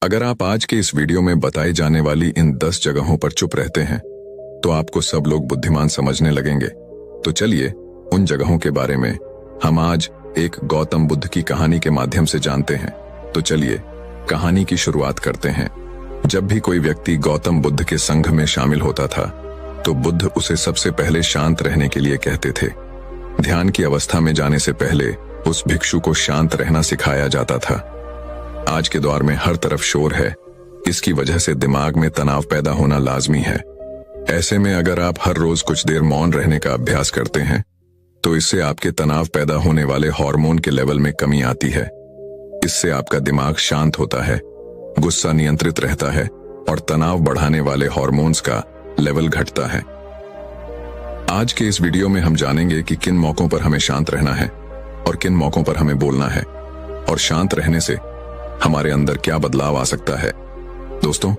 अगर आप आज के इस वीडियो में बताई जाने वाली इन 10 जगहों पर चुप रहते हैं तो आपको सब लोग बुद्धिमान समझने लगेंगे। तो चलिए उन जगहों के बारे में हम आज एक गौतम बुद्ध की कहानी के माध्यम से जानते हैं। तो चलिए कहानी की शुरुआत करते हैं। जब भी कोई व्यक्ति गौतम बुद्ध के संघ में शामिल होता था तो बुद्ध उसे सबसे पहले शांत रहने के लिए कहते थे। ध्यान की अवस्था में जाने से पहले उस भिक्षु को शांत रहना सिखाया जाता था। आज के दौर में हर तरफ शोर है, इसकी वजह से दिमाग में तनाव पैदा होना लाजमी है। ऐसे में अगर आप हर रोज कुछ देर मौन रहने का अभ्यास करते हैं तो इससे आपके तनाव पैदा होने वाले हार्मोन के लेवल में कमी आती है। इससे आपका दिमाग शांत होता है, गुस्सा नियंत्रित रहता है और तनाव बढ़ाने वाले हार्मोन्स का लेवल घटता है। आज के इस वीडियो में हम जानेंगे कि किन मौकों पर हमें शांत रहना है और किन मौकों पर हमें बोलना है, और शांत रहने से हमारे अंदर क्या बदलाव आ सकता है। दोस्तों,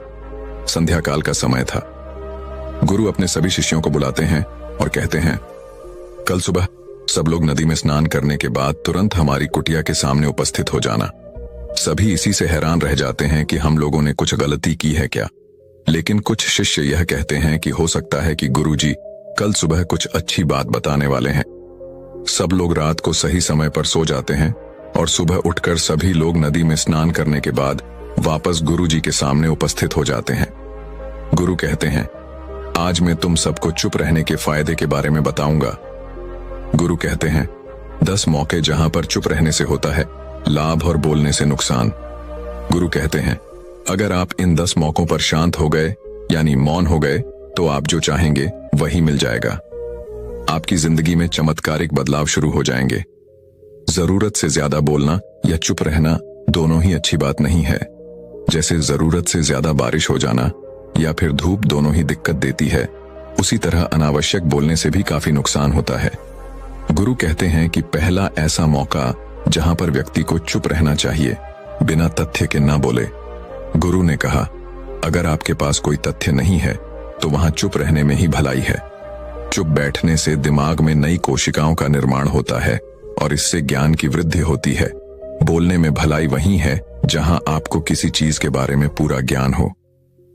संध्या काल का समय था। गुरु अपने सभी शिष्यों को बुलाते हैं और कहते हैं, कल सुबह सब लोग नदी में स्नान करने के बाद तुरंत हमारी कुटिया के सामने उपस्थित हो जाना। सभी इसी से हैरान रह जाते हैं कि हम लोगों ने कुछ गलती की है क्या। लेकिन कुछ शिष्य यह कहते हैं कि हो सकता है कि गुरुजी कल सुबह कुछ अच्छी बात बताने वाले हैं। सब लोग रात को सही समय पर सो जाते हैं और सुबह उठकर सभी लोग नदी में स्नान करने के बाद वापस गुरुजी के सामने उपस्थित हो जाते हैं। गुरु कहते हैं, आज मैं तुम सबको चुप रहने के फायदे के बारे में बताऊंगा। गुरु कहते हैं, 10 मौके जहां पर चुप रहने से होता है लाभ और बोलने से नुकसान। गुरु कहते हैं, अगर आप इन 10 मौकों पर शांत हो गए यानी मौन हो गए तो आप जो चाहेंगे वही मिल जाएगा। आपकी जिंदगी में चमत्कारिक बदलाव शुरू हो जाएंगे। जरूरत से ज्यादा बोलना या चुप रहना दोनों ही अच्छी बात नहीं है। जैसे जरूरत से ज्यादा बारिश हो जाना या फिर धूप दोनों ही दिक्कत देती है, उसी तरह अनावश्यक बोलने से भी काफी नुकसान होता है। गुरु कहते हैं कि पहला ऐसा मौका जहां पर व्यक्ति को चुप रहना चाहिए, बिना तथ्य के ना बोले। गुरु ने कहा, अगर आपके पास कोई तथ्य नहीं है तो वहां चुप रहने में ही भलाई है। चुप बैठने से दिमाग में नई कोशिकाओं का निर्माण होता है और इससे ज्ञान की वृद्धि होती है। बोलने में भलाई वही है जहां आपको किसी चीज के बारे में पूरा ज्ञान हो।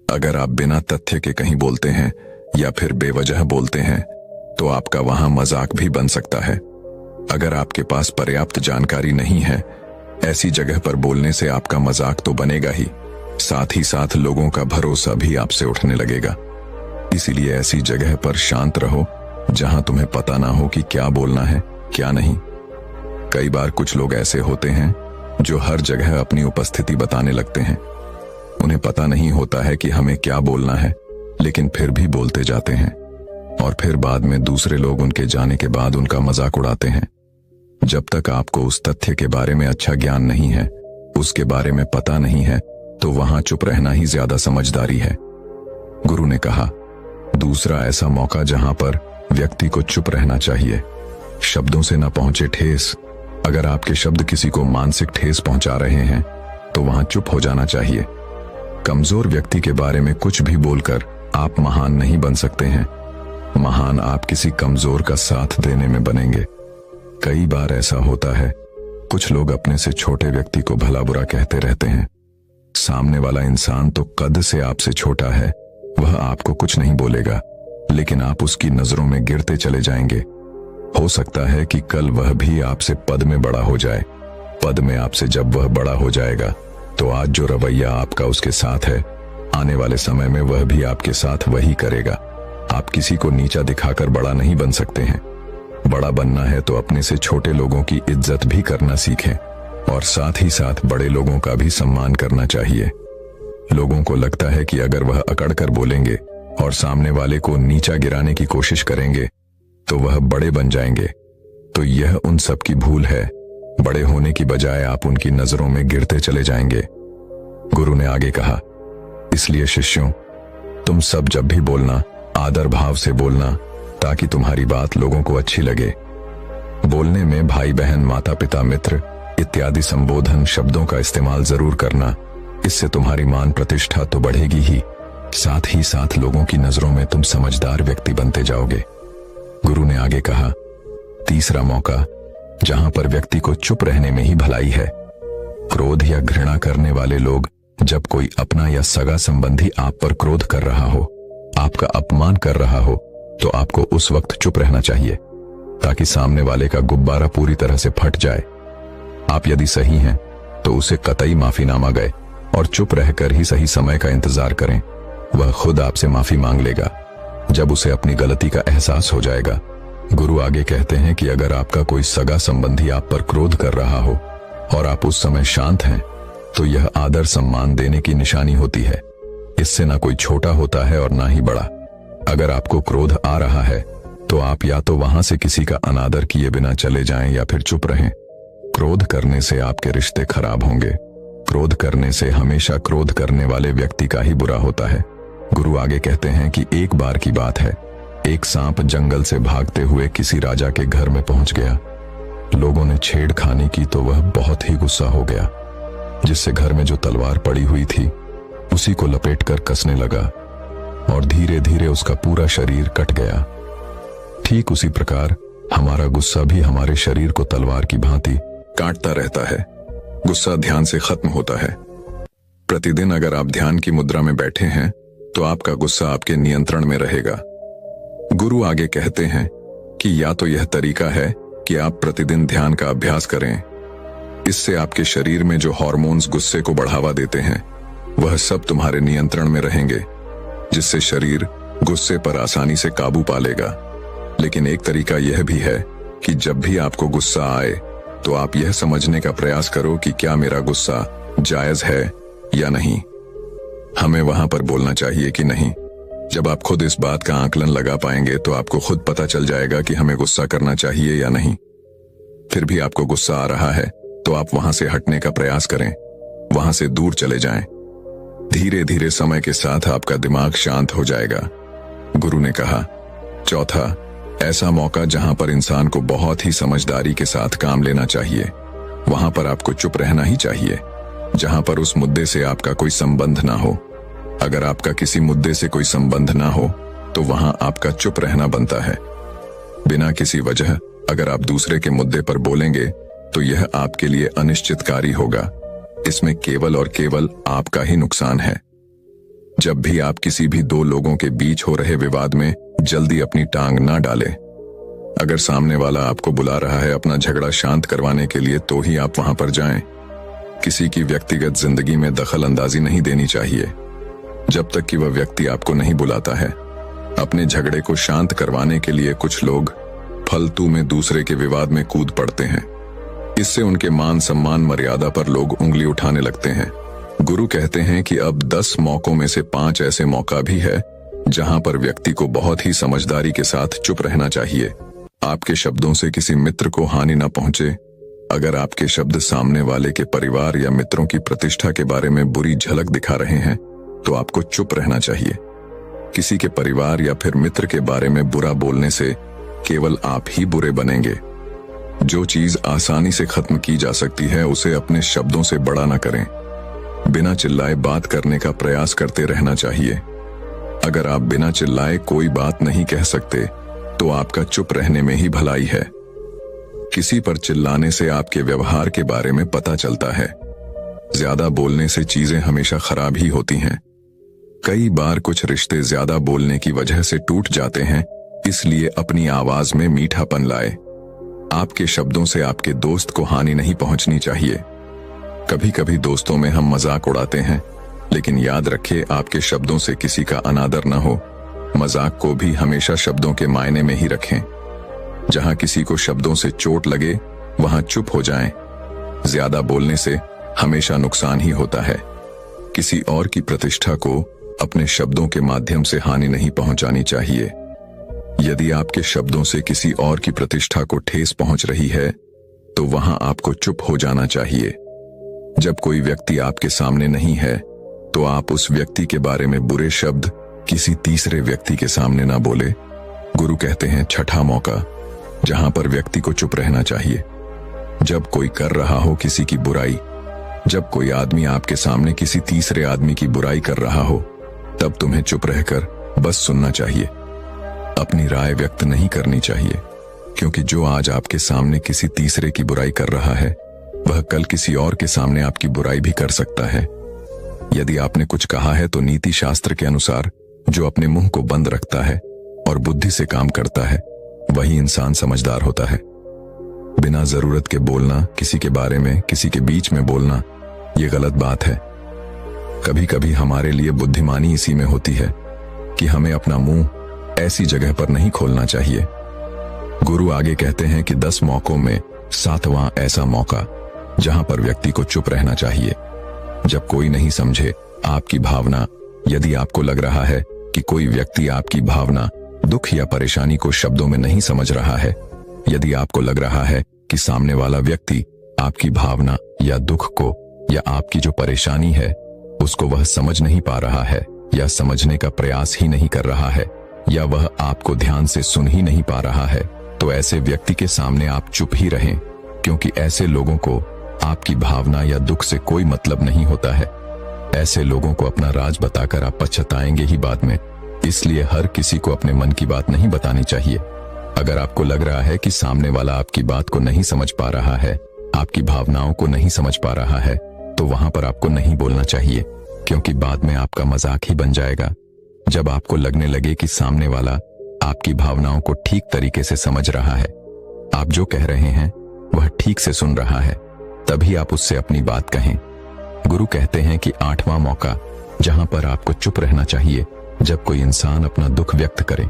अगर आप बिना तथ्य के कहीं बोलते हैं या फिर बेवजह बोलते हैं तो आपका वहां मजाक भी बन सकता है। अगर आपके पास पर्याप्त जानकारी नहीं है, ऐसी जगह पर बोलने से आपका मजाक तो बनेगा ही, साथ ही साथ लोगों का भरोसा भी आपसे उठने लगेगा। इसीलिए ऐसी जगह पर शांत रहो जहां तुम्हें पता ना हो कि क्या बोलना है क्या नहीं। कई बार कुछ लोग ऐसे होते हैं जो हर जगह अपनी उपस्थिति बताने लगते हैं। उन्हें पता नहीं होता है कि हमें क्या बोलना है, लेकिन फिर भी बोलते जाते हैं और फिर बाद में दूसरे लोग उनके जाने के बाद उनका मजाक उड़ाते हैं। जब तक आपको उस तथ्य के बारे में अच्छा ज्ञान नहीं है, उसके बारे में पता नहीं है, तो वहां चुप रहना ही ज्यादा समझदारी है। गुरु ने कहा, दूसरा ऐसा मौका जहां पर व्यक्ति को चुप रहना चाहिए, शब्दों से न पहुंचे ठेस। अगर आपके शब्द किसी को मानसिक ठेस पहुंचा रहे हैं तो वहां चुप हो जाना चाहिए। कमजोर व्यक्ति के बारे में कुछ भी बोलकर आप महान नहीं बन सकते हैं। महान आप किसी कमजोर का साथ देने में बनेंगे। कई बार ऐसा होता है, कुछ लोग अपने से छोटे व्यक्ति को भला बुरा कहते रहते हैं। सामने वाला इंसान तो कद से आपसे छोटा है, वह आपको कुछ नहीं बोलेगा, लेकिन आप उसकी नजरों में गिरते चले जाएंगे। हो सकता है कि कल वह भी आपसे पद में बड़ा हो जाए। पद में आपसे जब वह बड़ा हो जाएगा तो आज जो रवैया आपका उसके साथ है, आने वाले समय में वह भी आपके साथ वही करेगा। आप किसी को नीचा दिखाकर बड़ा नहीं बन सकते हैं। बड़ा बनना है तो अपने से छोटे लोगों की इज्जत भी करना सीखें और साथ ही साथ बड़े लोगों का भी सम्मान करना चाहिए। लोगों को लगता है कि अगर वह अकड़ कर बोलेंगे और सामने वाले को नीचा गिराने की कोशिश करेंगे तो वह बड़े बन जाएंगे। तो यह उन सब की भूल है। बड़े होने की बजाय आप उनकी नजरों में गिरते चले जाएंगे। गुरु ने आगे कहा, इसलिए शिष्यों, तुम सब जब भी बोलना आदर भाव से बोलना, ताकि तुम्हारी बात लोगों को अच्छी लगे। बोलने में भाई बहन, माता पिता, मित्र इत्यादि संबोधन शब्दों का इस्तेमाल जरूर करना। इससे तुम्हारी मान प्रतिष्ठा तो बढ़ेगी ही, साथ ही साथ लोगों की नजरों में तुम समझदार व्यक्ति बनते जाओगे। गुरु ने आगे कहा, तीसरा मौका जहां पर व्यक्ति को चुप रहने में ही भलाई है। क्रोध या घृणा करने वाले लोग जब कोई अपना या सगा संबंधी आप पर क्रोध कर रहा हो, आपका अपमान कर रहा हो, तो आपको उस वक्त चुप रहना चाहिए ताकि सामने वाले का गुब्बारा पूरी तरह से फट जाए। आप यदि सही हैं तो उसे कतई माफीनामा गए और चुप रहकर ही सही समय का इंतजार करें। वह खुद आपसे माफी मांग लेगा जब उसे अपनी गलती का एहसास हो जाएगा। गुरु आगे कहते हैं कि अगर आपका कोई सगा संबंधी आप पर क्रोध कर रहा हो और आप उस समय शांत हैं, तो यह आदर सम्मान देने की निशानी होती है। इससे ना कोई छोटा होता है और ना ही बड़ा। अगर आपको क्रोध आ रहा है तो आप या तो वहां से किसी का अनादर किए बिना चले जाएं या फिर चुप रहें। क्रोध करने से आपके रिश्ते खराब होंगे। क्रोध करने से हमेशा क्रोध करने वाले व्यक्ति का ही बुरा होता है। गुरु आगे कहते हैं कि एक बार की बात है, एक सांप जंगल से भागते हुए किसी राजा के घर में पहुंच गया। लोगों ने छेड़खानी की तो वह बहुत ही गुस्सा हो गया, जिससे घर में जो तलवार पड़ी हुई थी उसी को लपेटकर कसने लगा और धीरे धीरे उसका पूरा शरीर कट गया। ठीक उसी प्रकार हमारा गुस्सा भी हमारे शरीर को तलवार की भांति काटता रहता है। गुस्सा ध्यान से खत्म होता है। प्रतिदिन अगर आप ध्यान की मुद्रा में बैठे हैं तो आपका गुस्सा आपके नियंत्रण में रहेगा। गुरु आगे कहते हैं कि या तो यह तरीका है कि आप प्रतिदिन ध्यान का अभ्यास करें। इससे आपके शरीर में जो हार्मोन्स गुस्से को बढ़ावा देते हैं वह सब तुम्हारे नियंत्रण में रहेंगे, जिससे शरीर गुस्से पर आसानी से काबू पा लेगा। लेकिन एक तरीका यह भी है कि जब भी आपको गुस्सा आए तो आप यह समझने का प्रयास करो कि क्या मेरा गुस्सा जायज है या नहीं। हमें वहां पर बोलना चाहिए कि नहीं। जब आप खुद इस बात का आकलन लगा पाएंगे तो आपको खुद पता चल जाएगा कि हमें गुस्सा करना चाहिए या नहीं। फिर भी आपको गुस्सा आ रहा है तो आप वहां से हटने का प्रयास करें, वहां से दूर चले जाएं। धीरे धीरे समय के साथ आपका दिमाग शांत हो जाएगा। गुरु ने कहा, चौथा, ऐसा मौका जहां पर इंसान को बहुत ही समझदारी के साथ काम लेना चाहिए, वहां पर आपको चुप रहना ही चाहिए। जहां पर उस मुद्दे से आपका कोई संबंध ना हो। अगर आपका किसी मुद्दे से कोई संबंध ना हो तो वहां आपका चुप रहना बनता है। बिना किसी वजह अगर आप दूसरे के मुद्दे पर बोलेंगे तो यह आपके लिए अनिश्चितकारी होगा। इसमें केवल और केवल आपका ही नुकसान है। जब भी आप किसी भी दो लोगों के बीच हो रहे विवाद में जल्दी अपनी टांग ना डालें। अगर सामने वाला आपको बुला रहा है अपना झगड़ा शांत करवाने के लिए तो ही आप वहां पर जाएं। किसी की व्यक्तिगत जिंदगी में दखल अंदाजी नहीं देनी चाहिए जब तक कि वह व्यक्ति आपको नहीं बुलाता है। अपने झगड़े को शांत करवाने के लिए कुछ लोग फालतू में दूसरे के विवाद में कूद पड़ते हैं। इससे उनके मान सम्मान मर्यादा पर लोग उंगली उठाने लगते हैं। गुरु कहते हैं कि अब 10 मौकों में से 5 ऐसे मौका भी है जहां पर व्यक्ति को बहुत ही समझदारी के साथ चुप रहना चाहिए। आपके शब्दों से किसी मित्र को हानि न पहुंचे। अगर आपके शब्द सामने वाले के परिवार या मित्रों की प्रतिष्ठा के बारे में बुरी झलक दिखा रहे हैं तो आपको चुप रहना चाहिए। किसी के परिवार या फिर मित्र के बारे में बुरा बोलने से केवल आप ही बुरे बनेंगे। जो चीज आसानी से खत्म की जा सकती है उसे अपने शब्दों से बड़ा न करें। बिना चिल्लाए बात करने का प्रयास करते रहना चाहिए। अगर आप बिना चिल्लाए कोई बात नहीं कह सकते तो आपका चुप रहने में ही भलाई है। किसी पर चिल्लाने से आपके व्यवहार के बारे में पता चलता है। ज्यादा बोलने से चीजें हमेशा खराब ही होती हैं। कई बार कुछ रिश्ते ज्यादा बोलने की वजह से टूट जाते हैं, इसलिए अपनी आवाज में मीठापन लाए। आपके शब्दों से आपके दोस्त को हानि नहीं पहुंचनी चाहिए। कभी कभी दोस्तों में हम मजाक उड़ाते हैं, लेकिन याद रखें आपके शब्दों से किसी का अनादर न हो। मजाक को भी हमेशा शब्दों के मायने में ही रखें। जहां किसी को शब्दों से चोट लगे वहां चुप हो जाएं। ज्यादा बोलने से हमेशा नुकसान ही होता है। किसी और की प्रतिष्ठा को अपने शब्दों के माध्यम से हानि नहीं पहुंचानी चाहिए। यदि आपके शब्दों से किसी और की प्रतिष्ठा को ठेस पहुंच रही है तो वहां आपको चुप हो जाना चाहिए। जब कोई व्यक्ति आपके सामने नहीं है तो आप उस व्यक्ति के बारे में बुरे शब्द किसी तीसरे व्यक्ति के सामने ना बोले। गुरु कहते हैं छठा मौका जहां पर व्यक्ति को चुप रहना चाहिए। जब कोई कर रहा हो किसी की बुराई, जब कोई आदमी आपके सामने किसी तीसरे आदमी की बुराई कर रहा हो, तब तुम्हें चुप रहकर बस सुनना चाहिए। अपनी राय व्यक्त नहीं करनी चाहिए, क्योंकि जो आज आपके सामने किसी तीसरे की बुराई कर रहा है वह कल किसी और के सामने आपकी बुराई भी कर सकता है। यदि आपने कुछ कहा है तो नीति शास्त्र के अनुसार जो अपने मुंह को बंद रखता है और बुद्धि से काम करता है वही इंसान समझदार होता है। बिना जरूरत के बोलना, किसी के बारे में किसी के बीच में बोलना, ये गलत बात है। कभी कभी हमारे लिए बुद्धिमानी इसी में होती है कि हमें अपना मुंह ऐसी जगह पर नहीं खोलना चाहिए। गुरु आगे कहते हैं कि 10 मौकों में 7वां ऐसा मौका जहां पर व्यक्ति को चुप रहना चाहिए। जब कोई नहीं समझे आपकी भावना, यदि आपको लग रहा है कि कोई व्यक्ति आपकी भावना, दुख या परेशानी को शब्दों में नहीं समझ रहा है, यदि आपको लग रहा है कि सामने वाला व्यक्ति आपकी भावना या दुख को या आपकी जो परेशानी है उसको वह समझ नहीं पा रहा है या समझने का प्रयास ही नहीं कर रहा है या वह आपको ध्यान से सुन ही नहीं पा रहा है, तो ऐसे व्यक्ति के सामने आप चुप ही रहें, क्योंकि ऐसे लोगों को आपकी भावना या दुख से कोई मतलब नहीं होता है। ऐसे लोगों को अपना राज बताकर आप पछताएंगे ही बाद में। इसलिए हर किसी को अपने मन की बात नहीं बतानी चाहिए। अगर आपको लग रहा है कि सामने वाला आपकी बात को नहीं समझ पा रहा है, आपकी भावनाओं को नहीं समझ पा रहा है, तो वहां पर आपको नहीं बोलना चाहिए, क्योंकि बाद में आपका मजाक ही बन जाएगा। जब आपको लगने लगे कि सामने वाला आपकी भावनाओं को ठीक तरीके से समझ रहा है, आप जो कह रहे हैं वह ठीक से सुन रहा है, तभी आप उससे अपनी बात कहें। गुरु कहते हैं कि 8वां मौका जहां पर आपको चुप रहना चाहिए, जब कोई इंसान अपना दुख व्यक्त करे।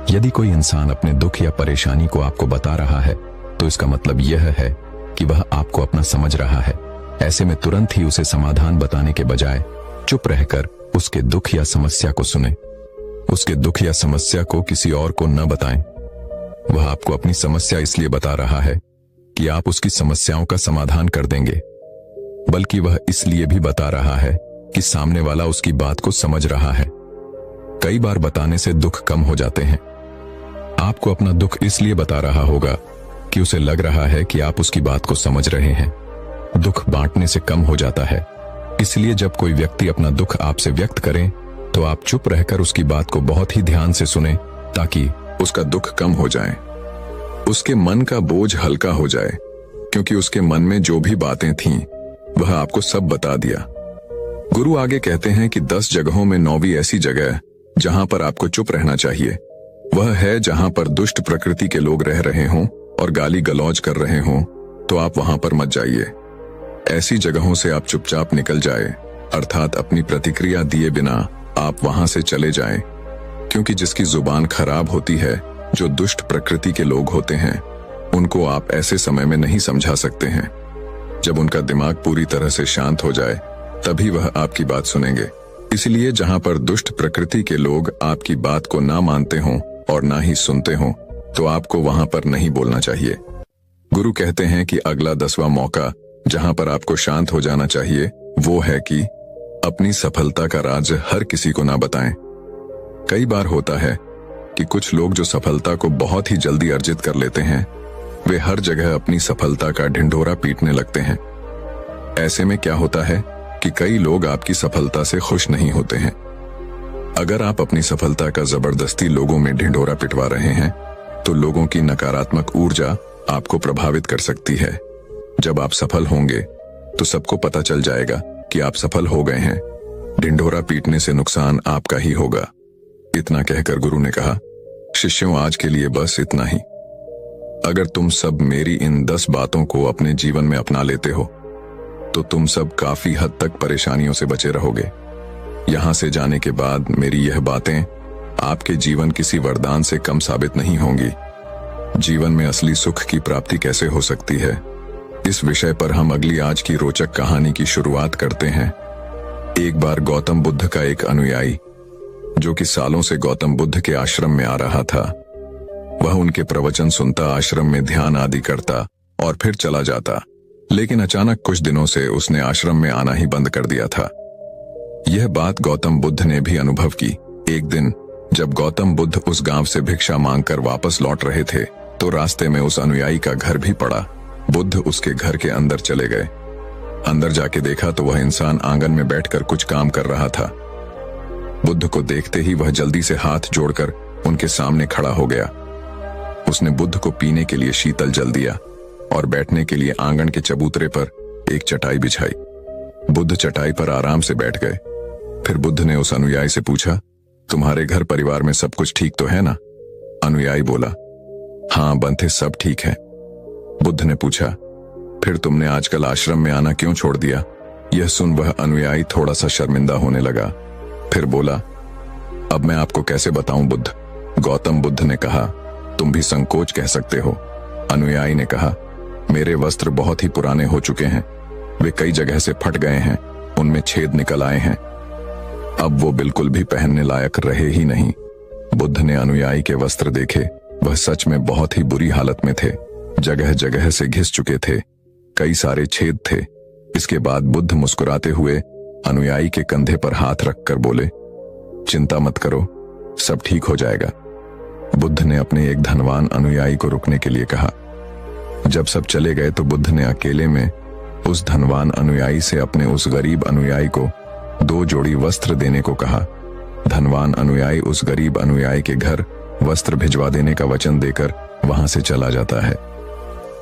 यदि कोई इंसान अपने दुख या परेशानी को आपको बता रहा है तो इसका मतलब यह है कि वह आपको अपना समझ रहा है। ऐसे में तुरंत ही उसे समाधान बताने के बजाय चुप रहकर उसके दुख या समस्या को सुने। उसके दुख या समस्या को किसी और को न बताएं। वह आपको अपनी समस्या इसलिए बता रहा है कि आप उसकी समस्याओं का समाधान कर देंगे, बल्कि वह इसलिए भी बता रहा है कि सामने वाला उसकी बात को समझ रहा है। कई बार बताने से दुख कम हो जाते हैं। आपको अपना दुख इसलिए बता रहा होगा कि उसे लग रहा है कि आप उसकी बात को समझ रहे हैं। दुख बांटने से कम हो जाता है। इसलिए जब कोई व्यक्ति अपना दुख आपसे व्यक्त करे तो आप चुप रहकर उसकी बात को बहुत ही ध्यान से सुने, ताकि उसका दुख कम हो जाए, उसके मन का बोझ हल्का हो जाए, क्योंकि उसके मन में जो भी बातें थीं वह आपको सब बता दिया। गुरु आगे कहते हैं कि 10 जगहों में 9वीं ऐसी जगह जहां पर आपको चुप रहना चाहिए वह है जहां पर दुष्ट प्रकृति के लोग रह रहे हों और गाली गलौज कर रहे हों, तो आप वहां पर मत जाइए। ऐसी जगहों से आप चुपचाप निकल जाए, अर्थात अपनी प्रतिक्रिया दिए बिना आप वहां से चले जाएं, क्योंकि जिसकी जुबान खराब होती है, जो दुष्ट प्रकृति के लोग होते हैं, उनको आप ऐसे समय में नहीं समझा सकते हैं। जब उनका दिमाग पूरी तरह से शांत हो जाए तभी वह आपकी बात सुनेंगे। इसलिए जहां पर दुष्ट प्रकृति के लोग आपकी बात को ना मानते हों और ना ही सुनते हों, तो आपको वहां पर नहीं बोलना चाहिए। गुरु कहते हैं कि अगला 10वां मौका जहां पर आपको शांत हो जाना चाहिए वो है कि अपनी सफलता का राज हर किसी को ना बताएं। कई बार होता है कि कुछ लोग जो सफलता को बहुत ही जल्दी अर्जित कर लेते हैं, वे हर जगह अपनी सफलता का ढिंढोरा पीटने लगते हैं। ऐसे में क्या होता है कि कई लोग आपकी सफलता से खुश नहीं होते हैं। अगर आप अपनी सफलता का जबरदस्ती लोगों में ढिंढोरा पिटवा रहे हैं तो लोगों की नकारात्मक ऊर्जा आपको प्रभावित कर सकती है। जब आप सफल होंगे तो सबको पता चल जाएगा कि आप सफल हो गए हैं। ढिंढोरा पीटने से नुकसान आपका ही होगा। इतना कहकर गुरु ने कहा, शिष्यों, आज के लिए बस इतना ही। अगर तुम सब मेरी इन 10 बातों को अपने जीवन में अपना लेते हो तो तुम सब काफी हद तक परेशानियों से बचे रहोगे। यहां से जाने के बाद मेरी यह बातें आपके जीवन किसी वरदान से कम साबित नहीं होंगी। जीवन में असली सुख की प्राप्ति कैसे हो सकती है, इस विषय पर हम अगली आज की रोचक कहानी की शुरुआत करते हैं। एक बार गौतम बुद्ध का एक अनुयायी, जो कि सालों से गौतम बुद्ध के आश्रम में आ रहा था, वह उनके प्रवचन सुनता, आश्रम में ध्यान आदि करता और फिर चला जाता। लेकिन अचानक कुछ दिनों से उसने आश्रम में आना ही बंद कर दिया था। यह बात गौतम बुद्ध ने भी अनुभव की। एक दिन जब गौतम बुद्ध उस गांव से भिक्षा मांगकर वापस लौट रहे थे तो रास्ते में उस अनुयायी का घर भी पड़ा। बुद्ध उसके घर के अंदर चले गए। अंदर जाके देखा तो वह इंसान आंगन में बैठकर कुछ काम कर रहा था। बुद्ध को देखते ही वह जल्दी से हाथ जोड़कर उनके सामने खड़ा हो गया। उसने बुद्ध को पीने के लिए शीतल जल दिया और बैठने के लिए आंगन के चबूतरे पर एक चटाई बिछाई। बुद्ध चटाई पर आराम से बैठ गए। फिर बुद्ध ने उस अनुयायी से पूछा, तुम्हारे घर परिवार में सब कुछ ठीक तो है ना? अनुयायी बोला, हाँ बंथे, सब ठीक है। बुद्ध ने पूछा, फिर तुमने आजकल आश्रम में आना क्यों छोड़ दिया? यह सुन वह अनुयायी थोड़ा सा शर्मिंदा होने लगा। फिर बोला, अब मैं आपको कैसे बताऊं बुद्ध? गौतम बुद्ध ने कहा, तुम भी संकोच कह सकते हो। अनुयायी ने कहा, मेरे वस्त्र बहुत ही पुराने हो चुके हैं, वे कई जगह से फट गए हैं, उनमें छेद निकल आए हैं, अब वो बिल्कुल भी पहनने लायक रहे ही नहीं। बुद्ध ने अनुयायी के वस्त्र देखे, वह सच में बहुत ही बुरी हालत में थे, जगह जगह से घिस चुके थे, कई सारे छेद थे। इसके बाद बुद्ध मुस्कुराते हुए अनुयायी के कंधे पर हाथ रखकर बोले, चिंता मत करो, सब ठीक हो जाएगा। बुद्ध ने अपने एक धनवान अनुयायी को रुकने के लिए कहा। जब सब चले गए तो बुद्ध ने अकेले में उस धनवान अनुयायी से अपने उस गरीब अनुयायी को 2 जोड़ी वस्त्र देने को कहा। धनवान अनुयायी उस गरीब अनुयायी के घर वस्त्र भिजवा देने का वचन देकर वहां से चला जाता है।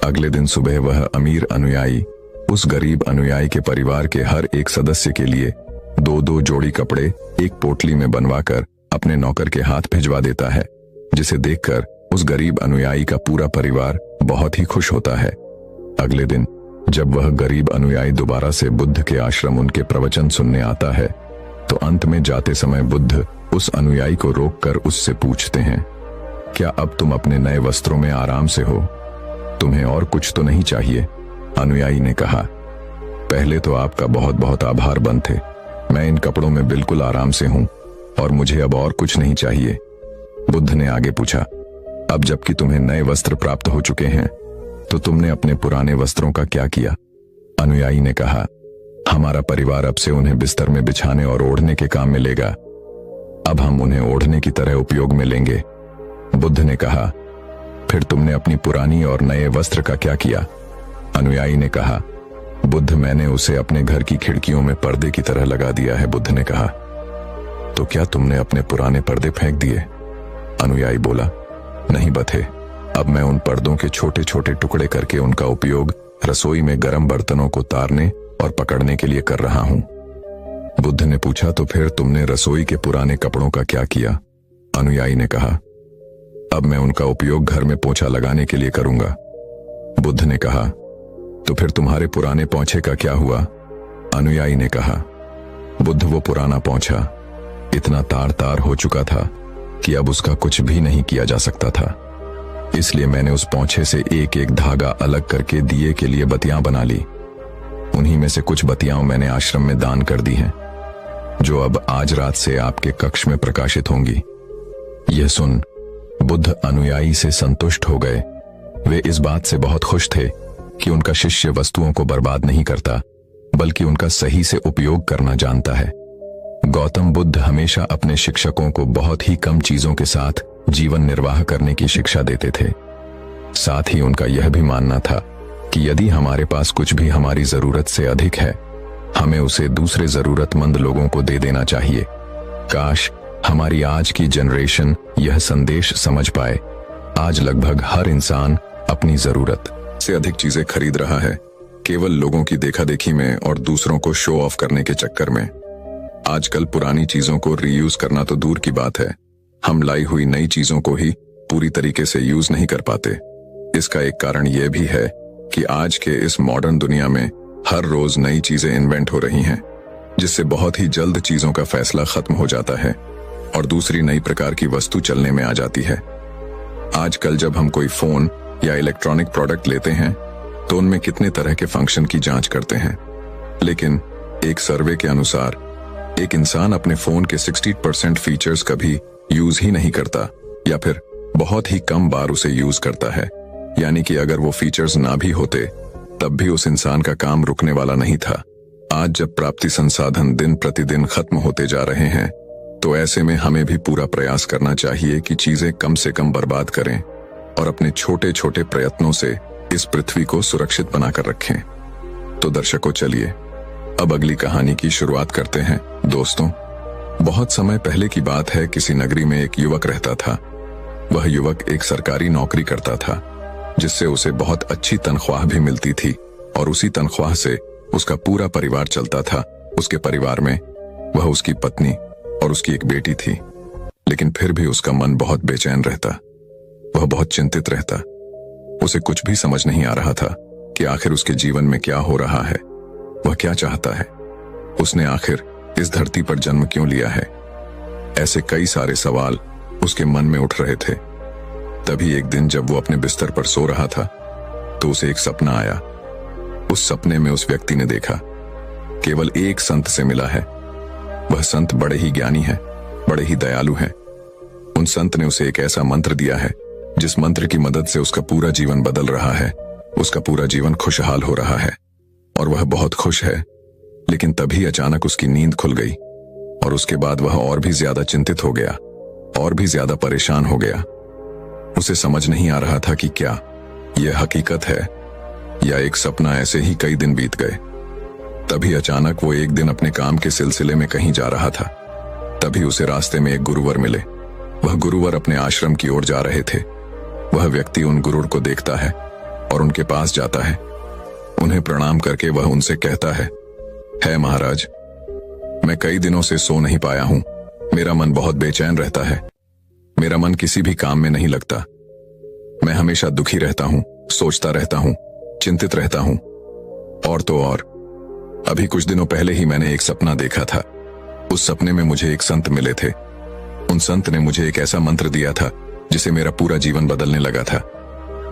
अगले दिन सुबह वह अमीर अनुयायी उस गरीब अनुयायी के परिवार के हर एक सदस्य के लिए 2-2 जोड़ी कपड़े एक पोटली में बनवाकर अपने नौकर के हाथ भिजवा देता है, जिसे देखकर उस गरीब अनुयायी का पूरा परिवार बहुत ही खुश होता है। अगले दिन जब वह गरीब अनुयायी दोबारा से बुद्ध के आश्रम उनके प्रवचन सुनने आता है, तो अंत में जाते समय बुद्ध उस अनुयायी को रोककर उससे पूछते हैं, क्या अब तुम अपने नए वस्त्रों में आराम से हो? तुम्हें और कुछ तो नहीं चाहिए? अनुयायी ने कहा, पहले तो आपका बहुत बहुत आभार बंथे, मैं इन कपड़ों में बिल्कुल आराम से हूं और मुझे अब और कुछ नहीं चाहिए। बुद्ध ने आगे पूछा, अब जबकि तुम्हें नए वस्त्र प्राप्त हो चुके हैं, तो तुमने अपने पुराने वस्त्रों का क्या किया? अनुयायी ने कहा, हमारा परिवार अब से उन्हें बिस्तर में बिछाने और ओढ़ने के काम में लेगा, अब हम उन्हें ओढ़ने की तरह उपयोग में लेंगे। बुद्ध ने कहा, फिर तुमने अपनी पुरानी और नए वस्त्र का क्या किया? अनुयायी ने कहा, बुद्ध, मैंने उसे अपने घर की खिड़कियों में पर्दे की तरह लगा दिया है। बुद्ध ने कहा, तो क्या तुमने अपने पुराने पर्दे फेंक दिए? अनुयायी बोला, नहीं बथे, अब मैं उन पर्दों के छोटे छोटे टुकड़े करके उनका उपयोग रसोई में गर्म बर्तनों को तारने और पकड़ने के लिए कर रहा हूं। बुद्ध ने पूछा, तो फिर तुमने रसोई के पुराने कपड़ों का क्या किया? अनुयायी ने कहा, अब मैं उनका उपयोग घर में पोंछा लगाने के लिए करूंगा। बुद्ध ने कहा, तो फिर तुम्हारे पुराने पोंछे का क्या हुआ? अनुयायी ने कहा, बुद्ध, वो पुराना पोंछा इतना तार तार हो चुका था कि अब उसका कुछ भी नहीं किया जा सकता था, इसलिए मैंने उस पोंछे से एक एक धागा अलग करके दिए के लिए बत्तियां बना ली। उन्हीं में से कुछ बत्तियां मैंने आश्रम में दान कर दी हैं, जो अब आज रात से आपके कक्ष में प्रकाशित होंगी। यह सुन बुद्ध अनुयायी से संतुष्ट हो गए। वे इस बात से बहुत खुश थे कि उनका शिष्य वस्तुओं को बर्बाद नहीं करता, बल्कि उनका सही से उपयोग करना जानता है। गौतम बुद्ध हमेशा अपने शिक्षकों को बहुत ही कम चीजों के साथ जीवन निर्वाह करने की शिक्षा देते थे। साथ ही उनका यह भी मानना था कि यदि हमारे पास कुछ भी हमारी जरूरत से अधिक है, हमें उसे दूसरे जरूरतमंद लोगों को दे देना चाहिए। काश हमारी आज की जनरेशन यह संदेश समझ पाए। आज लगभग हर इंसान अपनी जरूरत से अधिक चीजें खरीद रहा है, केवल लोगों की देखा देखी में और दूसरों को शो ऑफ करने के चक्कर में। आजकल पुरानी चीजों को रीयूज करना तो दूर की बात है, हम लाई हुई नई चीजों को ही पूरी तरीके से यूज नहीं कर पाते। इसका एक कारण यह भी है कि आज के इस मॉडर्न दुनिया में हर रोज नई चीजें इन्वेंट हो रही हैं, जिससे बहुत ही जल्द चीजों का फैसला खत्म हो जाता है और दूसरी नई प्रकार की वस्तु चलने में आ जाती है। आजकल जब हम कोई फोन या इलेक्ट्रॉनिक प्रोडक्ट लेते हैं तो उनमें कितने तरह के फंक्शन की जांच करते हैं, लेकिन एक सर्वे के अनुसार एक इंसान अपने फोन के 60% फीचर्स कभी यूज ही नहीं करता या फिर बहुत ही कम बार उसे यूज करता है। यानी कि अगर वो फीचर्स ना भी होते तब भी उस इंसान का काम रुकने वाला नहीं था। आज जब प्राप्ति संसाधन दिन प्रतिदिन खत्म होते जा रहे हैं, तो ऐसे में हमें भी पूरा प्रयास करना चाहिए कि चीजें कम से कम बर्बाद करें और अपने छोटे छोटे प्रयत्नों से इस पृथ्वी को सुरक्षित बनाकर रखें। तो दर्शकों, चलिए अब अगली कहानी की शुरुआत करते हैं। दोस्तों, बहुत समय पहले की बात है, किसी नगरी में एक युवक रहता था। वह युवक एक सरकारी नौकरी करता था, जिससे उसे बहुत अच्छी तनख्वाह भी मिलती थी और उसी तनख्वाह से उसका पूरा परिवार चलता था। उसके परिवार में वह, उसकी पत्नी और उसकी एक बेटी थी। लेकिन फिर भी उसका मन बहुत बेचैन रहता, वह बहुत चिंतित रहता। उसे कुछ भी समझ नहीं आ रहा था कि आखिर उसके जीवन में क्या हो रहा है, वह क्या चाहता है, उसने आखिर इस धरती पर जन्म क्यों लिया है। ऐसे कई सारे सवाल उसके मन में उठ रहे थे। तभी एक दिन जब वो अपने बिस्तर पर सो रहा था तो उसे एक सपना आया। उस सपने में उस व्यक्ति ने देखा केवल एक संत से मिला है। वह संत बड़े ही ज्ञानी है, बड़े ही दयालु हैं। उन संत ने उसे एक ऐसा मंत्र दिया है जिस मंत्र की मदद से उसका पूरा जीवन बदल रहा है, उसका पूरा जीवन खुशहाल हो रहा है और वह बहुत खुश है। लेकिन तभी अचानक उसकी नींद खुल गई और उसके बाद वह और भी ज्यादा चिंतित हो गया, और भी ज्यादा परेशान हो गया। उसे समझ नहीं आ रहा था कि क्या यह हकीकत है या एक सपना। ऐसे ही कई दिन बीत गए। तभी अचानक वो एक दिन अपने काम के सिलसिले में कहीं जा रहा था। तभी उसे रास्ते में एक गुरुवर मिले। वह गुरुवर अपने आश्रम की ओर जा रहे थे। वह व्यक्ति उन गुरुवर को देखता है और उनके पास जाता है। उन्हें प्रणाम करके वह उनसे कहता है महाराज, मैं कई दिनों से सो नहीं पाया हूं। मेरा मन बहुत बेचैन रहता है। मेरा मन किसी भी काम में नहीं लगता। मैं हमेशा दुखी रहता हूं, सोचता रहता हूं, चिंतित रहता हूं। और तो और अभी कुछ दिनों पहले ही मैंने एक सपना देखा था। उस सपने में मुझे एक संत मिले थे। उन संत ने मुझे एक ऐसा मंत्र दिया था जिसे मेरा पूरा जीवन बदलने लगा था।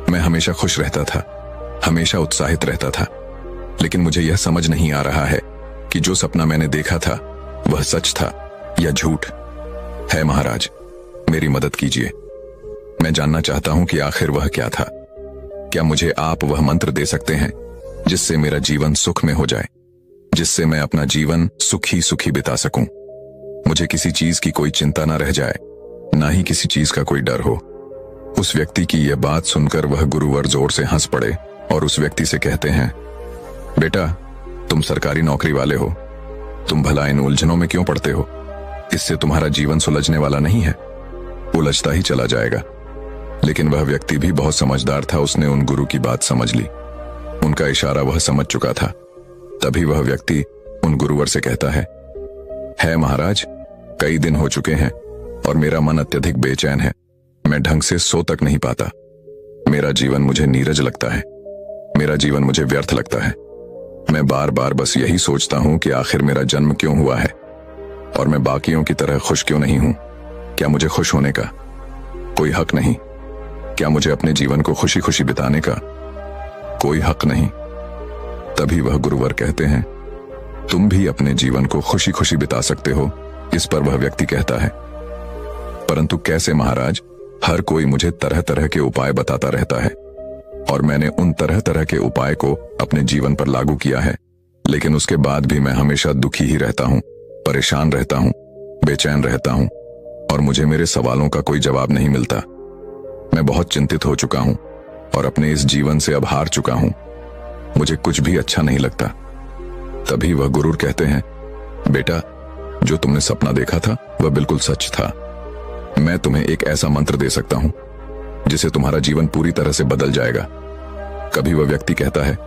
मैं हमेशा खुश रहता था, हमेशा उत्साहित रहता था। लेकिन मुझे यह समझ नहीं आ रहा है कि जो सपना मैंने देखा था वह सच था या झूठ है। महाराज, मेरी मदद कीजिए। मैं जानना चाहता हूं कि आखिर वह क्या था। क्या मुझे आप वह मंत्र दे सकते हैं जिससे मेरा जीवन सुख में हो जाए, जिससे मैं अपना जीवन सुखी सुखी बिता सकूं। मुझे किसी चीज की कोई चिंता ना रह जाए, ना ही किसी चीज का कोई डर हो। उस व्यक्ति की यह बात सुनकर वह गुरुवर जोर से हंस पड़े और उस व्यक्ति से कहते हैं, बेटा, तुम सरकारी नौकरी वाले हो, तुम भला इन उलझनों में क्यों पड़ते हो। इससे तुम्हारा जीवन सुलझने वाला नहीं है, उलझता ही चला जाएगा। लेकिन वह व्यक्ति भी बहुत समझदार था। उसने उन गुरु की बात समझ ली। उनका इशारा वह समझ चुका था। तभी वह व्यक्ति उन गुरुवर से कहता है महाराज, कई दिन हो चुके हैं और मेरा मन अत्यधिक बेचैन है। मैं ढंग से सो तक नहीं पाता। मेरा जीवन मुझे नीरज लगता है, मेरा जीवन मुझे व्यर्थ लगता है। मैं बार बार बस यही सोचता हूं कि आखिर मेरा जन्म क्यों हुआ है और मैं बाकियों की तरह खुश क्यों नहीं हूं। क्या मुझे खुश होने का कोई हक नहीं? क्या मुझे अपने जीवन को खुशी खुशी बिताने का कोई हक नहीं? तभी वह गुरुवर कहते हैं, तुम भी अपने जीवन को खुशी खुशी बिता सकते हो। इस पर वह व्यक्ति कहता है, परंतु कैसे महाराज? हर कोई मुझे तरह तरह के उपाय बताता रहता है और मैंने उन तरह तरह के उपाय को अपने जीवन पर लागू किया है, लेकिन उसके बाद भी मैं हमेशा दुखी ही रहता हूं, परेशान रहता हूं, बेचैन रहता हूं और मुझे मेरे सवालों का कोई जवाब नहीं मिलता। मैं बहुत चिंतित हो चुका हूं और अपने इस जीवन से अब हार चुका हूं। मुझे कुछ भी अच्छा नहीं लगता। तभी वह गुरु कहते हैं, बेटा, जो तुमने सपना देखा था वह बिल्कुल सच था। मैं तुम्हें एक ऐसा मंत्र दे सकता हूं जिसे तुम्हारा जीवन पूरी तरह से बदल जाएगा। कभी वह व्यक्ति कहता है,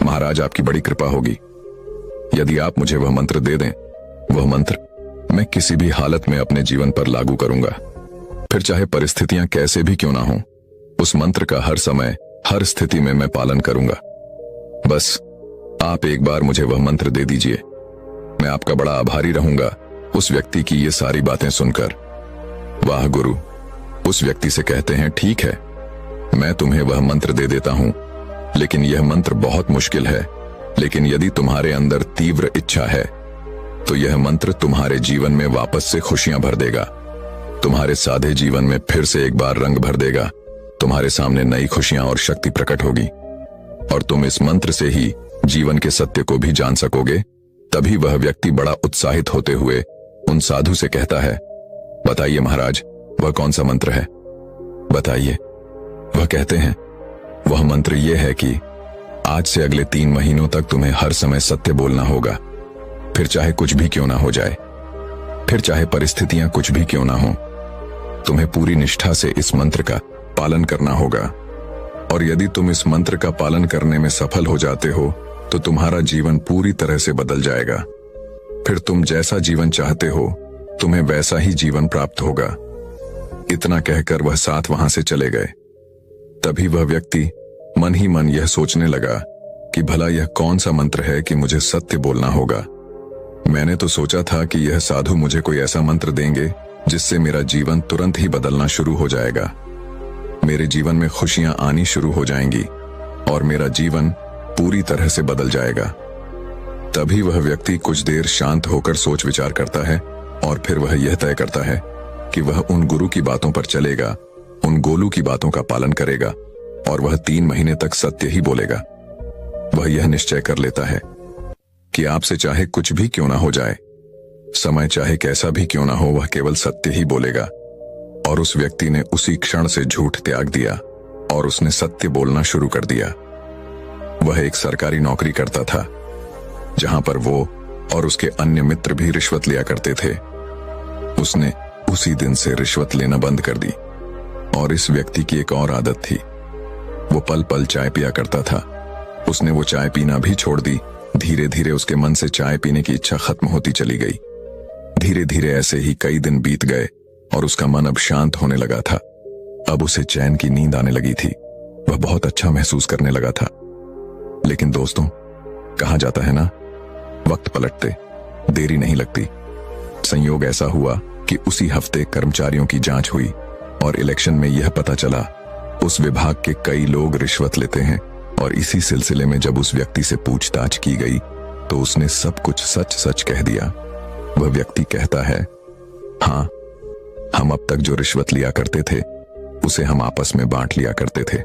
महाराज, आपकी बड़ी कृपा होगी। यदि आप मुझे वह मंत्र दे दें, वह मंत्र मैं किसी भी हालत में अपने जीवन पर लागू करूंगा। फिर चाहे परिस्थितियां कैसे भी क्यों ना हो, उस मंत्र का हर समय हर स्थिति में मैं पालन करूंगा। बस आप एक बार मुझे वह मंत्र दे दीजिए। मैं आपका बड़ा आभारी रहूंगा। उस व्यक्ति की ये सारी बातें सुनकर वाह गुरु उस व्यक्ति से कहते हैं, ठीक है, मैं तुम्हें वह मंत्र दे देता हूं, लेकिन यह मंत्र बहुत मुश्किल है। लेकिन यदि तुम्हारे अंदर तीव्र इच्छा है तो यह मंत्र तुम्हारे जीवन में वापस से खुशियां भर देगा, तुम्हारे सादे जीवन में फिर से एक बार रंग भर देगा। तुम्हारे सामने नई खुशियां और शक्ति प्रकट होगी और तुम इस मंत्र से ही जीवन के सत्य को भी जान सकोगे। तभी वह व्यक्ति बड़ा उत्साहित होते हुए उन साधु से कहता है, बताइए महाराज, वह कौन सा मंत्र है, बताइए। वह कहते हैं, वह मंत्र यह है कि आज से अगले 3 महीनों तक तुम्हें हर समय सत्य बोलना होगा, फिर चाहे कुछ भी क्यों ना हो जाए, फिर चाहे परिस्थितियां कुछ भी क्यों ना हो। तुम्हें पूरी निष्ठा से इस मंत्र का पालन करना होगा और यदि तुम इस मंत्र का पालन करने में सफल हो जाते हो तो तुम्हारा जीवन पूरी तरह से बदल जाएगा। फिर तुम जैसा जीवन चाहते हो तुम्हें वैसा ही जीवन प्राप्त होगा। इतना कहकर वह साथ वहां से चले गए। तभी वह व्यक्ति मन ही मन यह सोचने लगा कि भला यह कौन सा मंत्र है कि मुझे सत्य बोलना होगा। मैंने तो सोचा था कि यह साधु मुझे कोई ऐसा मंत्र देंगे जिससे मेरा जीवन तुरंत ही बदलना शुरू हो जाएगा, मेरे जीवन में खुशियां आनी शुरू हो जाएंगी और मेरा जीवन पूरी तरह से बदल जाएगा। तभी वह व्यक्ति कुछ देर शांत होकर सोच विचार करता है और फिर वह यह तय करता है कि वह उन गुरु की बातों पर चलेगा, उन गोलू की बातों का पालन करेगा और वह 3 महीने तक सत्य ही बोलेगा। वह यह निश्चय कर लेता है कि आपसे चाहे कुछ भी क्यों ना हो जाए, समय चाहे कैसा भी क्यों ना हो, वह केवल सत्य ही बोलेगा। और उस व्यक्ति ने उसी क्षण से झूठ त्याग दिया और उसने सत्य बोलना शुरू कर दिया। वह एक सरकारी नौकरी करता था जहां पर वो और उसके अन्य मित्र भी रिश्वत लिया करते थे। उसने उसी दिन से रिश्वत लेना बंद कर दी। और इस व्यक्ति की एक और आदत थी, वो पल पल चाय पिया करता था। उसने वो चाय पीना भी छोड़ दी। धीरे धीरे उसके मन से चाय पीने की इच्छा खत्म होती चली गई। धीरे धीरे ऐसे ही कई दिन बीत गए और उसका मन अब शांत होने लगा था। अब उसे चैन की नींद आने लगी थी। वह बहुत अच्छा महसूस करने लगा था। लेकिन दोस्तों, कहा जाता है ना, वक्त पलटते देरी नहीं लगती। संयोग ऐसा हुआ कि उसी हफ्ते कर्मचारियों की जांच हुई और इलेक्शन में यह पता चला उस विभाग के कई लोग रिश्वत लेते हैं। और इसी सिलसिले में जब उस व्यक्ति से पूछताछ की गई तो उसने सब कुछ सच सच कह दिया। वह व्यक्ति कहता है, हाँ, हम अब तक जो रिश्वत लिया करते थे उसे हम आपस में बांट लिया करते थे।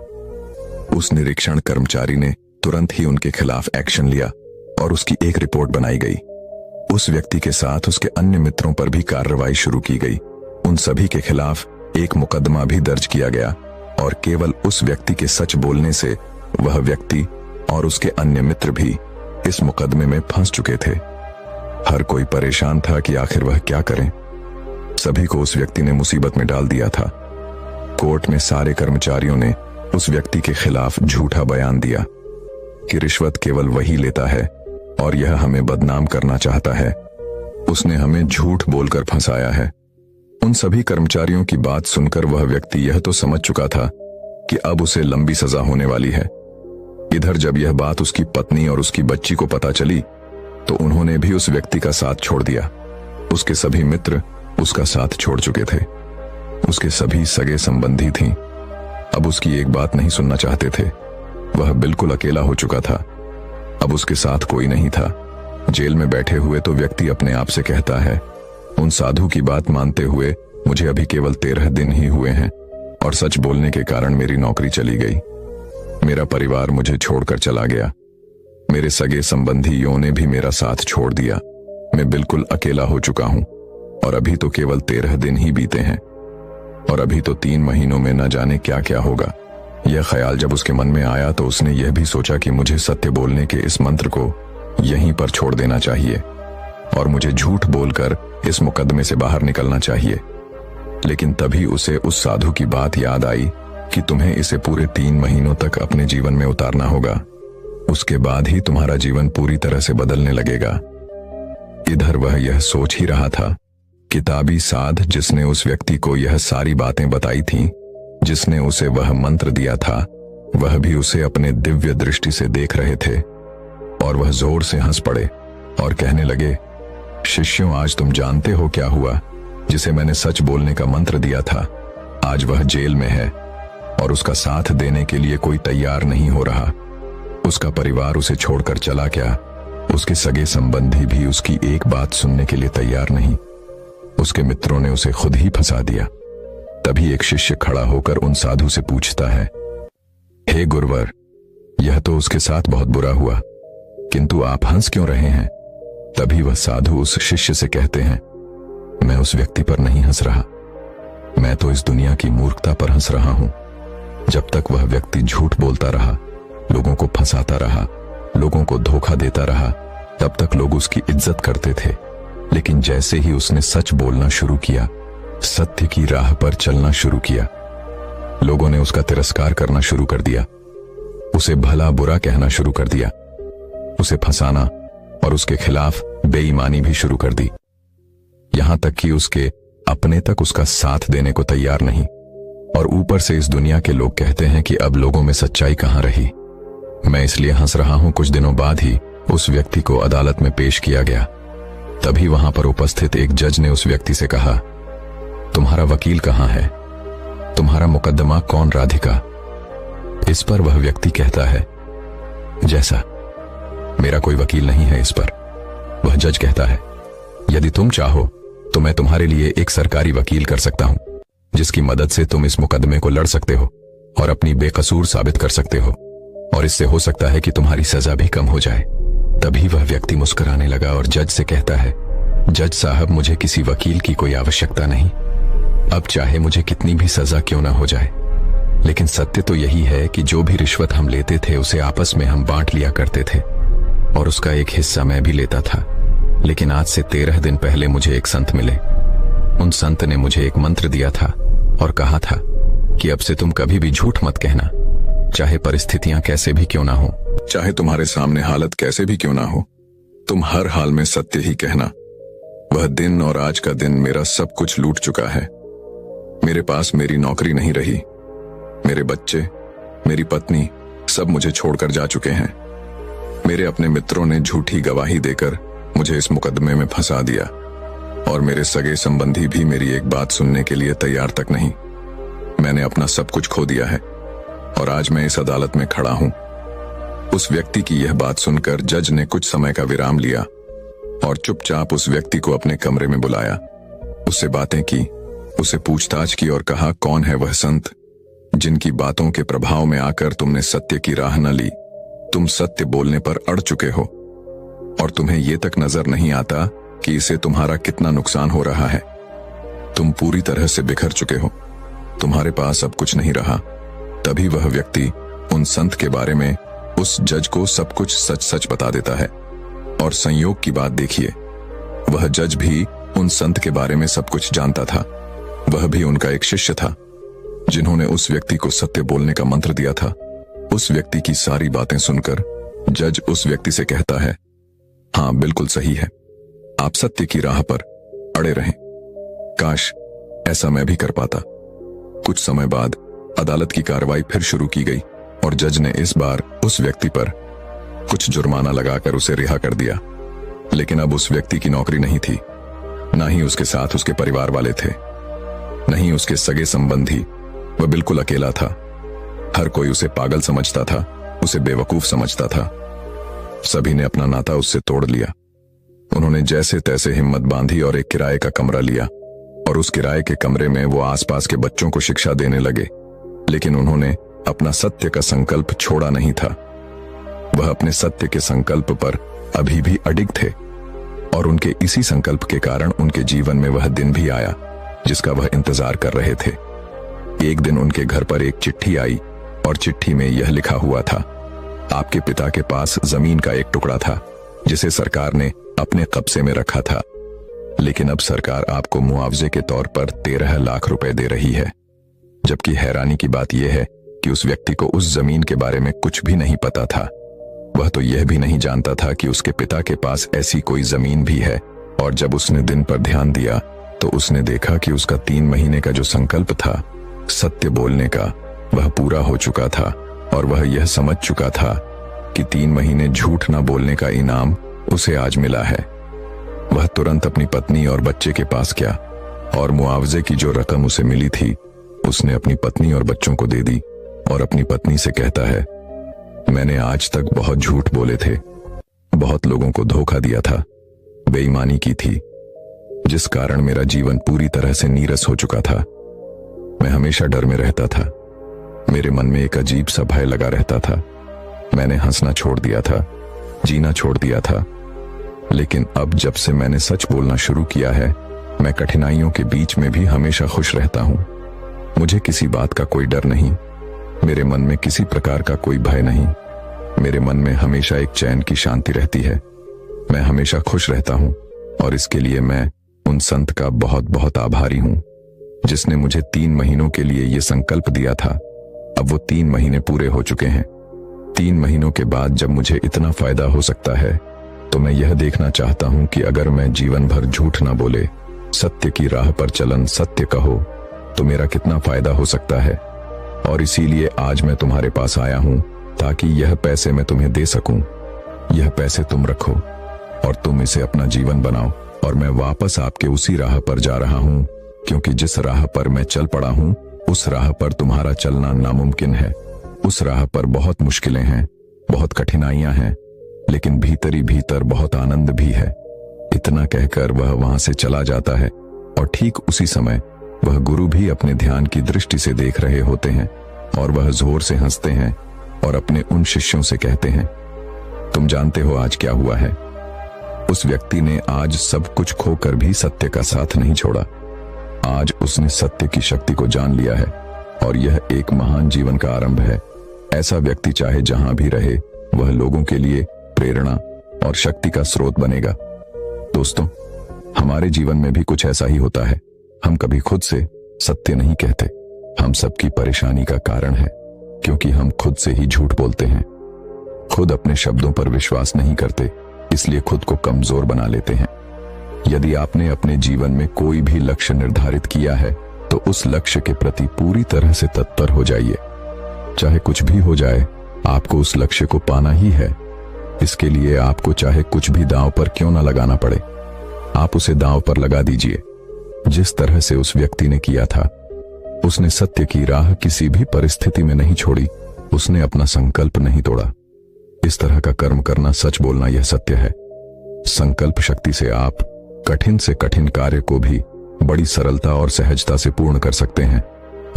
उस निरीक्षण कर्मचारी ने तुरंत ही उनके खिलाफ एक्शन लिया और उसकी एक रिपोर्ट बनाई गई। उस व्यक्ति के साथ उसके अन्य मित्रों पर भी कार्रवाई शुरू की गई। उन सभी के खिलाफ एक मुकदमा भी दर्ज किया गया और केवल उस व्यक्ति के सच बोलने से वह व्यक्ति और उसके अन्य मित्र भी इस मुकदमे में फंस चुके थे। हर कोई परेशान था कि आखिर वह क्या करें। सभी को उस व्यक्ति ने मुसीबत में डाल दिया था। कोर्ट में सारे कर्मचारियों ने उस व्यक्ति के खिलाफ झूठा बयान दिया कि रिश्वत केवल वही लेता है और यह हमें बदनाम करना चाहता है। उसने हमें झूठ बोलकर फंसाया है। उन सभी कर्मचारियों की बात सुनकर वह व्यक्ति यह तो समझ चुका था कि अब उसे लंबी सजा होने वाली है। इधर जब यह बात उसकी पत्नी और उसकी बच्ची को पता चली तो उन्होंने भी उस व्यक्ति का साथ छोड़ दिया। उसके सभी मित्र उसका साथ छोड़ चुके थे। उसके सभी सगे संबंधी थीं, अब उसकी एक बात नहीं सुनना चाहते थे। वह बिल्कुल अकेला हो चुका था। अब उसके साथ कोई नहीं था। जेल में बैठे हुए तो व्यक्ति अपने आप से कहता है, उन साधु की बात मानते हुए मुझे अभी केवल 13 दिन ही हुए हैं और सच बोलने के कारण मेरी नौकरी चली गई। मेरा परिवार मुझे छोड़कर चला गया। मेरे सगे संबंधियों ने भी मेरा साथ छोड़ दिया। मैं बिल्कुल अकेला हो चुका हूं और अभी तो केवल 13 दिन ही बीते हैं और अभी तो 3 महीनों में न जाने क्या क्या होगा। यह ख्याल जब उसके मन में आया तो उसने यह भी सोचा कि मुझे सत्य बोलने के इस मंत्र को यहीं पर छोड़ देना चाहिए और मुझे झूठ बोलकर इस मुकदमे से बाहर निकलना चाहिए। लेकिन तभी उसे उस साधु की बात याद आई कि तुम्हें इसे पूरे 3 महीनों तक अपने जीवन में उतारना होगा, उसके बाद ही तुम्हारा जीवन पूरी तरह से बदलने लगेगा। इधर वह यह सोच ही रहा था, किताबी साध जिसने उस व्यक्ति को यह सारी बातें बताई थीं, जिसने उसे वह मंत्र दिया था, वह भी उसे अपने दिव्य दृष्टि से देख रहे थे और वह जोर से हंस पड़े और कहने लगे, शिष्यों, आज तुम जानते हो क्या हुआ। जिसे मैंने सच बोलने का मंत्र दिया था, आज वह जेल में है और उसका साथ देने के लिए कोई तैयार नहीं हो रहा। उसका परिवार उसे छोड़कर चला गया। उसके सगे संबंधी भी उसकी एक बात सुनने के लिए तैयार नहीं। उसके मित्रों ने उसे खुद ही फंसा दिया। तभी एक शिष्य खड़ा होकर उन साधु से पूछता है, हे गुरुवर, यह तो उसके साथ बहुत बुरा हुआ, किंतु आप हंस क्यों रहे हैं। तभी वह साधु उस शिष्य से कहते हैं, मैं उस व्यक्ति पर नहीं हंस रहा, मैं तो इस दुनिया की मूर्खता पर हंस रहा हूं। जब तक वह व्यक्ति झूठ बोलता रहा, लोगों को फंसाता रहा, लोगों को धोखा देता रहा, तब तक लोग उसकी इज्जत करते थे। लेकिन जैसे ही उसने सच बोलना शुरू किया, सत्य की राह पर चलना शुरू किया, लोगों ने उसका तिरस्कार करना शुरू कर दिया, उसे भला बुरा कहना शुरू कर दिया। उसे फंसाना और उसके खिलाफ बेईमानी भी शुरू कर दी। यहां तक कि उसके अपने तक उसका साथ देने को तैयार नहीं। और ऊपर से इस दुनिया के लोग कहते हैं कि अब लोगों में सच्चाई कहां रही। मैं इसलिए हंस रहा हूं, कुछ दिनों बाद ही उस व्यक्ति को अदालत में पेश किया गया। तभी वहां पर उपस्थित एक जज ने उस व्यक्ति से कहा, तुम्हारा वकील कहां है? तुम्हारा मुकदमा कौन राधिका? इस पर वह व्यक्ति कहता है, जैसा मेरा कोई वकील नहीं है इस पर। वह जज कहता है, यदि तुम चाहो तो मैं तुम्हारे लिए एक सरकारी वकील कर सकता हूं, जिसकी मदद से तुम इस मुकदमे को लड़ सकते हो और अपनी बेकसूर साबित कर सकते हो, और इससे हो सकता है कि तुम्हारी सजा भी कम हो जाए। तभी वह व्यक्ति मुस्कुराने लगा और जज से कहता है, जज साहब, मुझे किसी वकील की कोई आवश्यकता नहीं। अब चाहे मुझे कितनी भी सजा क्यों ना हो जाए, लेकिन सत्य तो यही है कि जो भी रिश्वत हम लेते थे उसे आपस में हम बांट लिया करते थे, और उसका एक हिस्सा मैं भी लेता था। लेकिन आज से 13 दिन पहले मुझे एक संत मिले। उन संत ने मुझे एक मंत्र दिया था और कहा था कि अब से तुम कभी भी झूठ मत कहना, चाहे परिस्थितियां कैसे भी क्यों ना हो, चाहे तुम्हारे सामने हालत कैसे भी क्यों ना हो, तुम हर हाल में सत्य ही कहना। वह दिन और आज का दिन मेरा सब कुछ लूट चुका है। मेरे पास मेरी नौकरी नहीं रही, मेरे बच्चे, मेरी पत्नी सब मुझे छोड़कर जा चुके हैं। मेरे अपने मित्रों ने झूठी गवाही देकर मुझे इस मुकदमे में फंसा दिया, और मेरे सगे संबंधी भी मेरी एक बात सुनने के लिए तैयार तक नहीं। मैंने अपना सब कुछ खो दिया है और आज मैं इस अदालत में खड़ा हूं। उस व्यक्ति की यह बात सुनकर जज ने कुछ समय का विराम लिया और चुपचाप उस व्यक्ति को अपने कमरे में बुलाया। उससे बातें की, उसे पूछताछ की और कहा, कौन है वह संत जिनकी बातों के प्रभाव में आकर तुमने सत्य की राह न ली? तुम सत्य बोलने पर अड़ चुके हो और तुम्हें यह तक नजर नहीं आता कि इसे तुम्हारा कितना नुकसान हो रहा है। तुम पूरी तरह से बिखर चुके हो, तुम्हारे पास अब कुछ नहीं रहा। तभी वह व्यक्ति उन संत के बारे में उस जज को सब कुछ सच सच बता देता है। और संयोग की बात देखिए, वह जज भी उन संत के बारे में सब कुछ जानता था। वह भी उनका एक शिष्य था जिन्होंने उस व्यक्ति को सत्य बोलने का मंत्र दिया था। उस व्यक्ति की सारी बातें सुनकर जज उस व्यक्ति से कहता है, हाँ बिल्कुल सही है, आप सत्य की राह पर अड़े रहें। काश ऐसा मैं भी कर पाता। कुछ समय बाद अदालत की कार्रवाई फिर शुरू की गई और जज ने इस बार उस व्यक्ति पर कुछ जुर्माना लगाकर उसे रिहा कर दिया। लेकिन अब उस व्यक्ति की नौकरी नहीं थी, ना ही उसके साथ उसके परिवार वाले थे, नहीं उसके सगे संबंधी। वह बिल्कुल अकेला था। हर कोई उसे पागल समझता था, उसे बेवकूफ समझता था। सभी ने अपना नाता उससे तोड़ लिया। उन्होंने जैसे तैसे हिम्मत बांधी और एक किराए का कमरा लिया, और उस किराए के कमरे में वो आसपास के बच्चों को शिक्षा देने लगे। लेकिन उन्होंने अपना सत्य का संकल्प छोड़ा नहीं था। वह अपने सत्य के संकल्प पर अभी भी अडिग थे, और उनके इसी संकल्प के कारण उनके जीवन में वह दिन भी आया जिसका वह इंतजार कर रहे थे। एक दिन उनके घर पर एक चिट्ठी आई और चिट्ठी में यह लिखा हुआ था, आपके पिता के पास जमीन का एक टुकड़ा था जिसे सरकार ने अपने कब्जे में रखा था, लेकिन अब सरकार आपको मुआवजे के तौर पर 13 लाख रुपए दे रही है। जबकि हैरानी की बात यह है कि उस व्यक्ति को उस जमीन के बारे में कुछ भी नहीं पता था। वह तो यह भी नहीं जानता था कि उसके पिता के पास ऐसी कोई जमीन भी है। और जब उसने दिन पर ध्यान दिया तो उसने देखा कि उसका 3 महीने का जो संकल्प था सत्य बोलने का, वह पूरा हो चुका था। और वह यह समझ चुका था कि 3 महीने झूठ न बोलने का इनाम उसे आज मिला है। वह तुरंत अपनी पत्नी और बच्चे के पास गया और मुआवजे की जो रकम उसे मिली थी उसने अपनी पत्नी और बच्चों को दे दी, और अपनी पत्नी से कहता है, मैंने आज तक बहुत झूठ बोले थे, बहुत लोगों को धोखा दिया था, बेईमानी की थी, जिस कारण मेरा जीवन पूरी तरह से नीरस हो चुका था। मैं हमेशा डर में रहता था, मेरे मन में एक अजीब सा भय लगा रहता था। मैंने हंसना छोड़ दिया था, जीना छोड़ दिया था। लेकिन अब जब से मैंने सच बोलना शुरू किया है, मैं कठिनाइयों के बीच में भी हमेशा खुश रहता हूं। मुझे किसी बात का कोई डर नहीं, मेरे मन में किसी प्रकार का कोई भय नहीं। मेरे मन में हमेशा एक चैन की शांति रहती है। मैं हमेशा खुश रहता हूं, और इसके लिए मैं उन संत का बहुत बहुत आभारी हूं जिसने मुझे 3 महीनों के लिए यह संकल्प दिया था। अब वो 3 महीने पूरे हो चुके हैं। 3 महीनों के बाद जब मुझे इतना फायदा हो सकता है, तो मैं यह देखना चाहता हूं कि अगर मैं जीवन भर झूठ ना बोले, सत्य की राह पर चलन सत्य कहो, तो मेरा कितना फायदा हो सकता है। और इसीलिए आज मैं तुम्हारे पास आया हूं ताकि यह पैसे मैं तुम्हें दे सकूं। यह पैसे तुम रखो और तुम इसे अपना जीवन बनाओ। और मैं वापस आपके उसी राह पर जा रहा हूं, क्योंकि जिस राह पर मैं चल पड़ा हूं, उस राह पर तुम्हारा चलना नामुमकिन है। उस राह पर बहुत मुश्किलें हैं, बहुत कठिनाइयां हैं, लेकिन भीतर ही भीतर बहुत आनंद भी है। इतना कहकर वह वहां से चला जाता है और ठीक उसी समय वह गुरु भी अपने ध्यान की दृष्टि से देख रहे होते हैं और वह जोर से हंसते हैं और अपने उन शिष्यों से कहते हैं, तुम जानते हो आज क्या हुआ है? उस व्यक्ति ने आज सब कुछ खोकर भी सत्य का साथ नहीं छोड़ा। आज उसने सत्य की शक्ति को जान लिया है और यह एक महान जीवन का आरंभ है। ऐसा व्यक्ति चाहे जहां भी रहे, वह लोगों के लिए प्रेरणा और शक्ति का स्रोत बनेगा। दोस्तों, हमारे जीवन में भी कुछ ऐसा ही होता है। हम कभी खुद से सत्य नहीं कहते। हम सबकी परेशानी का कारण है, क्योंकि हम खुद से ही झूठ बोलते हैं। खुद अपने शब्दों पर विश्वास नहीं करते, इसलिए खुद को कमजोर बना लेते हैं। यदि आपने अपने जीवन में कोई भी लक्ष्य निर्धारित किया है, तो उस लक्ष्य के प्रति पूरी तरह से तत्पर हो जाइए। चाहे कुछ भी हो जाए, आपको उस लक्ष्य को पाना ही है। इसके लिए आपको चाहे कुछ भी दांव पर क्यों ना लगाना पड़े, आप उसे दांव पर लगा दीजिए। जिस तरह से उस व्यक्ति ने किया था, उसने सत्य की राह किसी भी परिस्थिति में नहीं छोड़ी। उसने अपना संकल्प नहीं तोड़ा। इस तरह का कर्म करना, सच बोलना, यह सत्य है। संकल्प शक्ति से आप कठिन से कठिन कार्य को भी बड़ी सरलता और सहजता से पूर्ण कर सकते हैं।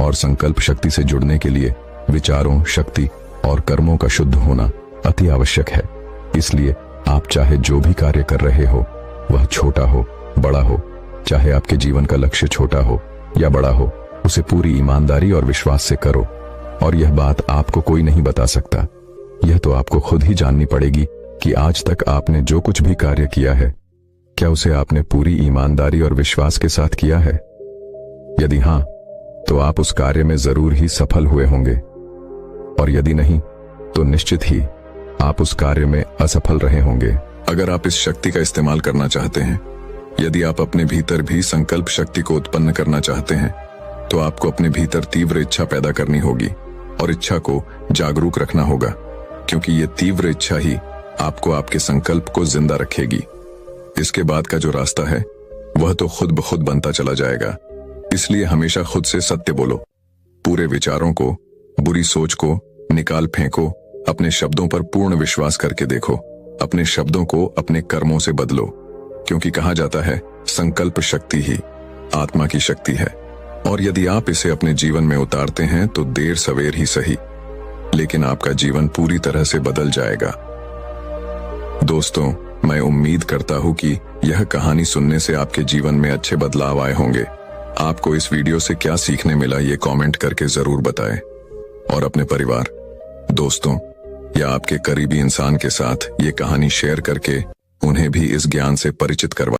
और संकल्प शक्ति से जुड़ने के लिए विचारों, शक्ति और कर्मों का शुद्ध होना अति आवश्यक है। इसलिए आप चाहे जो भी कार्य कर रहे हो, वह छोटा हो, बड़ा हो, चाहे आपके जीवन का लक्ष्य छोटा हो या बड़ा हो, उसे पूरी ईमानदारी और विश्वास से करो। और यह बात आपको कोई नहीं बता सकता। यह तो आपको खुद ही जाननी पड़ेगी कि आज तक आपने जो कुछ भी कार्य किया है, क्या उसे आपने पूरी ईमानदारी और विश्वास के साथ किया है? यदि हां, तो आप उस कार्य में जरूर ही सफल हुए होंगे। और यदि नहीं, तो निश्चित ही आप उस कार्य में असफल रहे होंगे। अगर आप इस शक्ति का इस्तेमाल करना चाहते हैं, यदि आप अपने भीतर भी संकल्प शक्ति को उत्पन्न करना चाहते हैं, तो आपको अपने भीतर तीव्र इच्छा पैदा करनी होगी और इच्छा को जागरूक रखना होगा, क्योंकि ये तीव्र इच्छा ही आपको आपके संकल्प को जिंदा रखेगी। इसके बाद का जो रास्ता है, वह तो खुद ब खुद बनता चला जाएगा। इसलिए हमेशा खुद से सत्य बोलो। पूरे विचारों को, बुरी सोच को निकाल फेंको। अपने शब्दों पर पूर्ण विश्वास करके देखो। अपने शब्दों को अपने कर्मों से बदलो, क्योंकि कहा जाता है, संकल्प शक्ति ही आत्मा की शक्ति है। और यदि आप इसे अपने जीवन में उतारते हैं, तो देर सवेर ही सही, लेकिन आपका जीवन पूरी तरह से बदल जाएगा। दोस्तों, मैं उम्मीद करता हूं कि यह कहानी सुनने से आपके जीवन में अच्छे बदलाव आए होंगे। आपको इस वीडियो से क्या सीखने मिला, ये कमेंट करके जरूर बताएं। और अपने परिवार, दोस्तों या आपके करीबी इंसान के साथ ये कहानी शेयर करके उन्हें भी इस ज्ञान से परिचित करवा